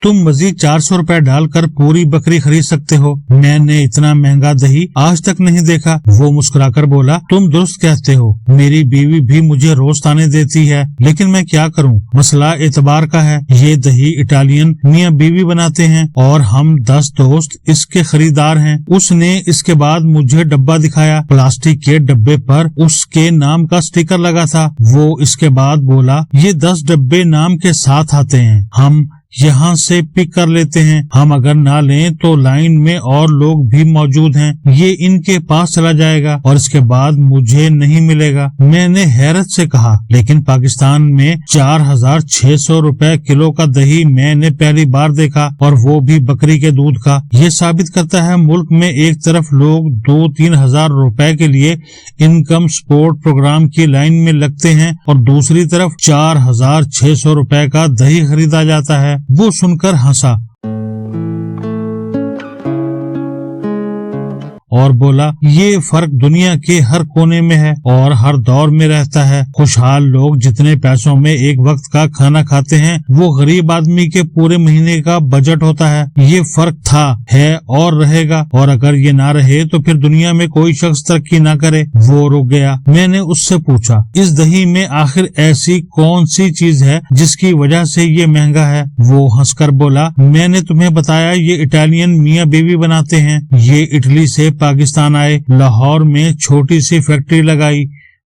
तुम मजीद 400 रुपए डालकर पूरी बकरी खरीद सकते हो। मैंने इतना महंगा दही आज तक नहीं देखा। वो मुस्कुराकर बोला, तुम दुरुस्त कहते हो, मेरी बीवी भी मुझे रोज ताने देती है, लेकिन मैं क्या करूं, मसला एतबार का है। ये दही इटालियन मियां बीवी बनाते हैं और हम 10 दोस्त इसके खरीदार हैं। उसने इसके बाद मुझे डब्बा दिखाया, प्लास्टिक के डब्बे पर उसके नाम का स्टिकर लगा था। वो इसके बाद बोला, ये 10 डब्बे नाम के साथ आते हैं, हम यहाँ से पिक कर लेते हैं। हम अगर ना लें तो लाइन में और लोग भी मौजूद हैं, ये इनके पास चला जाएगा और इसके बाद मुझे नहीं मिलेगा। मैंने हैरत से कहा, लेकिन पाकिस्तान में 4600 रुपए किलो का दही मैंने पहली बार देखा, और वो भी बकरी के दूध का। ये साबित करता है मुल्क में एक तरफ लोग 2-3 हजार रुपए के लिए इनकम सपोर्ट प्रोग्राम की लाइन में लगते हैं और दूसरी तरफ 4600 रुपए का दही खरीदा जाता है। वो सुनकर हंसा और बोला, ये फर्क दुनिया के हर कोने में है और हर दौर में रहता है। खुशहाल लोग जितने पैसों में एक वक्त का खाना खाते हैं, वो गरीब आदमी के पूरे महीने का बजट होता है। ये फर्क था, है और रहेगा, और अगर ये ना रहे तो फिर दुनिया में कोई शख्स तरक्की ना करे। वो रुक गया। मैंने उससे पूछा, इस दही में आखिर ऐसी कौन सी चीज है जिसकी वजह से ये महंगा है? वो हंसकर बोला, मैंने तुम्हें बताया, ये इटालियन मियां बीवी बनाते हैं। ये इटली से पाकिस्तान आए, लाहौर में छोटी सी फैक्ट्री लगाई,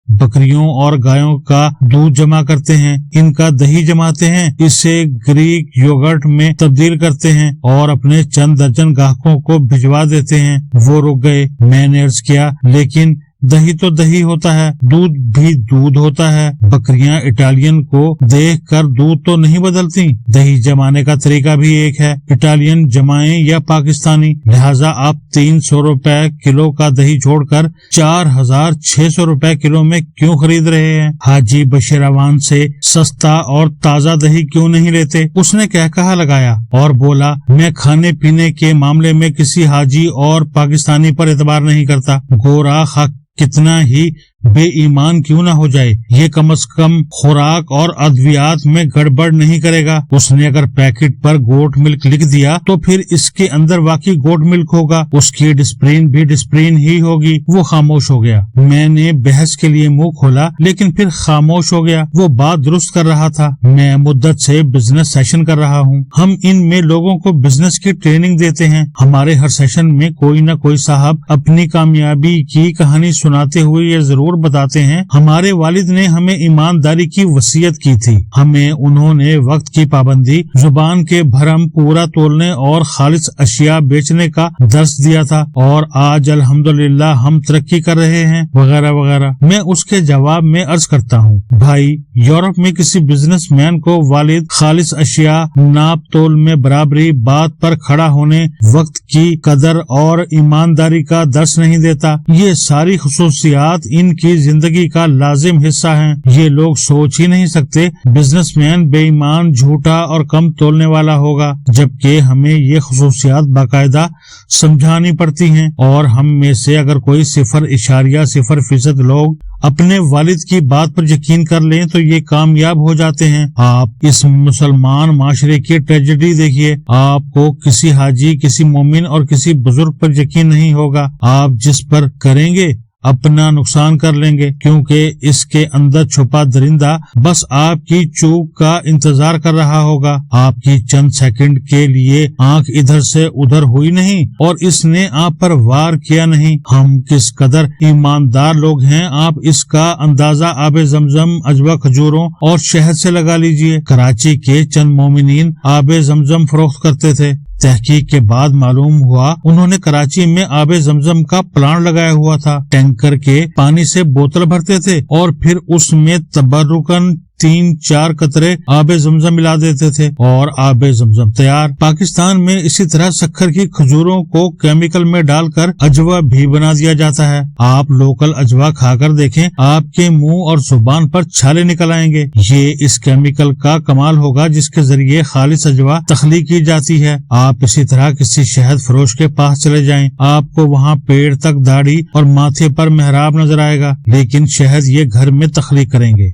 बकरियों और गायों का दूध जमा करते हैं, इनका दही जमाते हैं, इसे ग्रीक योगर्ट में तब्दील करते हैं और अपने चंद दर्जन ग्राहकों को भिजवा देते हैं। वो रुक गए। मैंने अर्ज किया, लेकिन दही तो दही होता है, दूध भी दूध होता है। बकरियां इटालियन को देखकर दूध तो नहीं बदलती। दही जमाने का तरीका भी एक है, इटालियन जमाएं या पाकिस्तानी। लिहाजा आप 300 रुपए किलो का दही छोड़कर 4600 रुपए किलो में क्यों खरीद रहे हैं? हाजी बशीरावान से सस्ता और ताज़ा दही क्यों नहीं लेते? उसने कहा लगाया और बोला, मैं खाने पीने के मामले में किसी हाजी और पाकिस्तानी पर एतबार नहीं करता। गोरा खाक कितना ही बेईमान क्यों ना हो जाए, ये कम से कम खुराक और अद्वियात में गड़बड़ नहीं करेगा। उसने अगर पैकेट पर गोट मिल्क लिख दिया तो फिर इसके अंदर वाकई गोट मिल्क होगा, उसकी डिस्प्रिन भी डिस्प्रिन ही होगी। वो खामोश हो गया। मैंने बहस के लिए मुंह खोला, लेकिन फिर खामोश हो गया। वो बात दुरुस्त कर रहा था। मैं मुद्दत से बिजनेस सेशन कर रहा हूँ। हम इनमें लोगों को बिजनेस की ट्रेनिंग देते हैं। हमारे हर सेशन में कोई न कोई साहब अपनी कामयाबी की कहानी सुनाते हुए ये जरूर बताते हैं, हमारे वालिद ने हमें ईमानदारी की वसीयत की थी। हमें उन्होंने वक्त की पाबंदी, जुबान के भरम, पूरा तोलने और खालिस अशिया बेचने का दर्स दिया था, और आज अल्हम्दुलिल्लाह हम तरक्की कर रहे हैं, वगैरह वगैरह। मैं उसके जवाब में अर्ज करता हूँ, भाई, यूरोप में किसी बिजनेसमैन को वालिद खालिस अशिया, नाप तोल में बराबरी, बात पर खड़ा होने, वक्त की कदर और ईमानदारी का दर्स नहीं देता। ये सारी खुसूसियात इनकी जिंदगी का लाजिम हिस्सा हैं। ये लोग सोच ही नहीं सकते बिजनेसमैन बेईमान, झूठा और कम तोलने वाला होगा, जबकि हमें ये खुसूसियात बाकायदा समझानी पड़ती हैं। और हम में से अगर कोई 0.0% लोग अपने वालिद की बात पर यकीन कर लें तो ये कामयाब हो जाते हैं। आप इस मुसलमान माशरे की ट्रेजेडी देखिए। आपको किसी हाजी, किसी मोमिन और किसी बुजुर्ग पर यकीन नहीं होगा। आप जिस पर करेंगे अपना नुकसान कर लेंगे, क्योंकि इसके अंदर छुपा दरिंदा बस आपकी चूक का इंतजार कर रहा होगा। आपकी चंद सेकंड के लिए आंख इधर से उधर हुई नहीं और इसने आप पर वार किया नहीं। हम किस कदर ईमानदार लोग हैं, आप इसका अंदाजा आबे जमजम, अजवा, खजूरों और शहद से लगा लीजिए। कराची के चंद मोमिनीन आबे जमजम फरोख्त करते थे। तहकीक के बाद मालूम हुआ उन्होंने कराची में आबे जमजम का प्लांट लगाया हुआ था। टैंकर के पानी से बोतल भरते थे और फिर उसमें तबर्रुकन 3-4 कतरे आबे जमजम मिला देते थे और आबे जमजम तैयार। पाकिस्तान में इसी तरह शक्कर की खजूरों को केमिकल में डालकर अजवा भी बना दिया जाता है। आप लोकल अजवा खाकर देखें, आपके मुंह और जुबान पर छाले निकल आएंगे। ये इस केमिकल का कमाल होगा जिसके जरिए खालिस अजवा तख्लीक की जाती है। आप इसी तरह किसी शहद फरोश के पास चले जाएं, आपको वहाँ पेड़ तक दाढ़ी और माथे पर मेहराब नजर आएगा, लेकिन शहद ये घर में तख्लीक करेंगे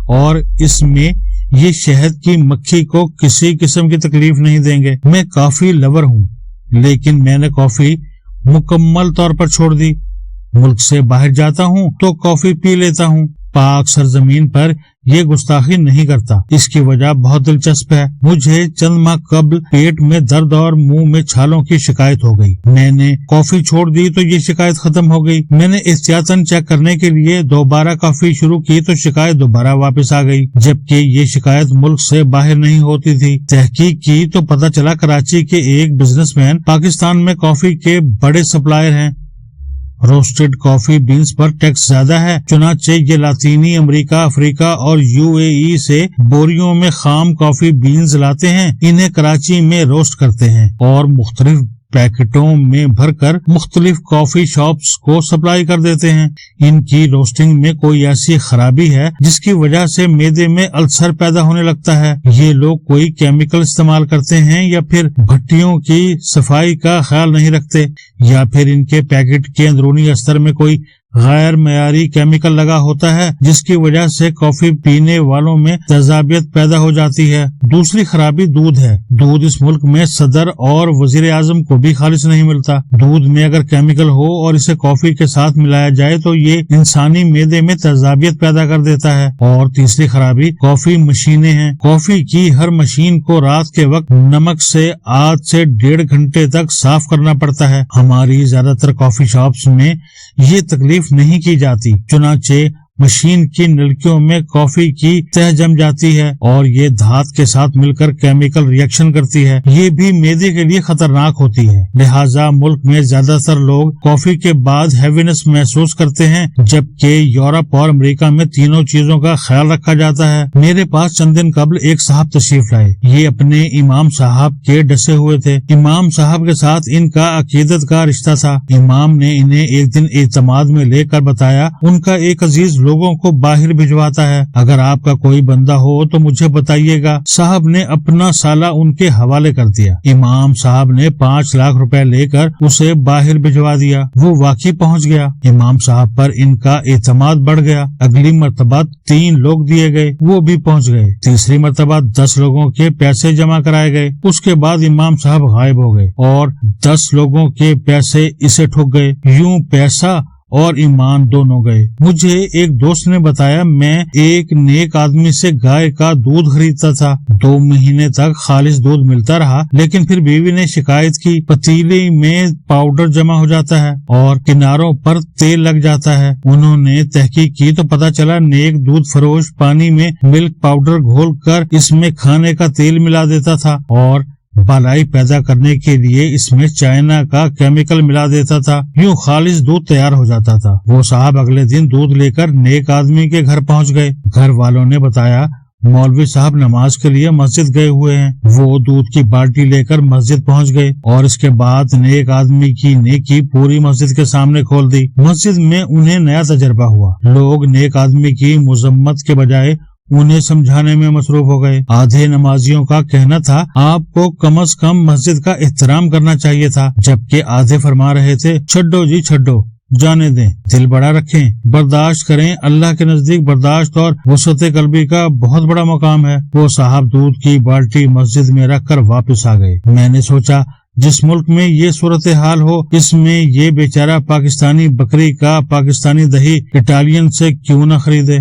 और इसमें یہ شہد کی مکھی کو کسی قسم کی تکلیف نہیں دیں گے۔ میں کافی لور ہوں، لیکن میں نے کافی مکمل طور پر چھوڑ دی۔ ملک سے باہر جاتا ہوں تو کافی پی لیتا ہوں، پاک سرزمین پر یہ گستاخی نہیں کرتا۔ اس کی وجہ بہت دلچسپ ہے۔ مجھے چند ماہ قبل پیٹ میں درد اور منہ میں چھالوں کی شکایت ہو گئی۔ میں نے کافی چھوڑ دی تو یہ شکایت ختم ہو گئی۔ میں نے احتیاطاً چیک کرنے کے لیے دوبارہ کافی شروع کی تو شکایت دوبارہ واپس آ گئی، جبکہ یہ شکایت ملک سے باہر نہیں ہوتی تھی۔ تحقیق کی تو پتہ چلا کراچی کے ایک بزنس مین پاکستان میں کافی کے بڑے سپلائر ہیں۔ روسٹڈ کافی بینز پر ٹیکس زیادہ ہے، چنانچہ یہ لاطینی امریکہ، افریقہ اور UAE سے بوریوں میں خام کافی بینز لاتے ہیں، انہیں کراچی میں روسٹ کرتے ہیں اور مختلف پیکٹوں میں بھر کر مختلف کافی شاپس کو سپلائی کر دیتے ہیں۔ ان کی روسٹنگ میں کوئی ایسی خرابی ہے جس کی وجہ سے معدے میں السر پیدا ہونے لگتا ہے۔ یہ لوگ کوئی کیمیکل استعمال کرتے ہیں یا پھر بھٹیوں کی صفائی کا خیال نہیں رکھتے، یا پھر ان کے پیکٹ کے اندرونی استر میں کوئی غیر معیاری کیمیکل لگا ہوتا ہے جس کی وجہ سے کافی پینے والوں میں تیزابیت پیدا ہو جاتی ہے۔ دوسری خرابی دودھ ہے۔ دودھ اس ملک میں صدر اور وزیر اعظم کو بھی خالص نہیں ملتا۔ دودھ میں اگر کیمیکل ہو اور اسے کافی کے ساتھ ملایا جائے تو یہ انسانی معدے میں تیزابیت پیدا کر دیتا ہے۔ اور تیسری خرابی کافی مشینیں ہیں۔ کافی کی ہر مشین کو رات کے وقت نمک سے 8 سے 1.5 گھنٹے تک صاف کرنا پڑتا ہے۔ ہماری زیادہ تر کافی شاپس میں یہ تکلیف نہیں کی جاتی، چنانچہ مشین کی نلکیوں میں کافی کی تہ جم جاتی ہے اور یہ دھات کے ساتھ مل کر کیمیکل ری ایکشن کرتی ہے۔ یہ بھی معدے کے لیے خطرناک ہوتی ہے۔ لہٰذا ملک میں زیادہ تر لوگ کافی کے بعد ہیوینس محسوس کرتے ہیں، جبکہ یورپ اور امریکہ میں تینوں چیزوں کا خیال رکھا جاتا ہے۔ میرے پاس چند دن قبل ایک صاحب تشریف لائے۔ یہ اپنے امام صاحب کے ڈسے ہوئے تھے۔ امام صاحب کے ساتھ ان کا عقیدت کا رشتہ تھا۔ امام نے انہیں ایک دن اعتماد میں لے کر بتایا، ان کا ایک عزیز لوگوں کو باہر بھجواتا ہے، اگر آپ کا کوئی بندہ ہو تو مجھے بتائیے گا۔ صاحب نے اپنا سالہ ان کے حوالے کر دیا۔ امام صاحب نے 5 لاکھ روپے لے کر اسے باہر بھجوا دیا۔ وہ واقعی پہنچ گیا۔ امام صاحب پر ان کا اعتماد بڑھ گیا۔ اگلی مرتبہ 3 لوگ دیے گئے، وہ بھی پہنچ گئے۔ تیسری مرتبہ 10 لوگوں کے پیسے جمع کرائے گئے۔ اس کے بعد امام صاحب غائب ہو گئے اور 10 لوگوں کے پیسے اسے ٹھک گئے۔ یوں پیسہ اور ایمان دونوں گئے۔ مجھے ایک دوست نے بتایا، میں ایک نیک آدمی سے گائے کا دودھ خریدتا تھا۔ 2 مہینے تک خالص دودھ ملتا رہا، لیکن پھر بیوی نے شکایت کی، پتیلے میں پاؤڈر جمع ہو جاتا ہے اور کناروں پر تیل لگ جاتا ہے۔ انہوں نے تحقیق کی تو پتہ چلا نیک دودھ فروش پانی میں ملک پاؤڈر گھول کر اس میں کھانے کا تیل ملا دیتا تھا اور بالائی پیدا کرنے کے لیے اس میں چائنا کا کیمیکل ملا دیتا تھا۔ یوں خالص دودھ تیار ہو جاتا تھا۔ وہ صاحب اگلے دن دودھ لے کر نیک آدمی کے گھر پہنچ گئے۔ گھر والوں نے بتایا، مولوی صاحب نماز کے لیے مسجد گئے ہوئے ہیں۔ وہ دودھ کی بالٹی لے کر مسجد پہنچ گئے اور اس کے بعد نیک آدمی کی نیکی پوری مسجد کے سامنے کھول دی۔ مسجد میں انہیں نیا تجربہ ہوا۔ لوگ نیک آدمی کی مذمت کے بجائے انہیں سمجھانے میں مصروف ہو گئے۔ آدھے نمازیوں کا کہنا تھا، آپ کو کم از کم مسجد کا احترام کرنا چاہیے تھا، جبکہ آدھے فرما رہے تھے، چھڈو جی چھڈو، جانے دیں، دل بڑا رکھیں، برداشت کریں، اللہ کے نزدیک برداشت اور وسعت قلبی کا بہت بڑا مقام ہے۔ وہ صاحب دودھ کی بالٹی مسجد میں رکھ کر واپس آ گئے۔ میں نے سوچا، جس ملک میں یہ صورتحال ہو، اس میں یہ بیچارہ پاکستانی بکری کا پاکستانی دہی اٹالین سے کیوں نہ خریدے۔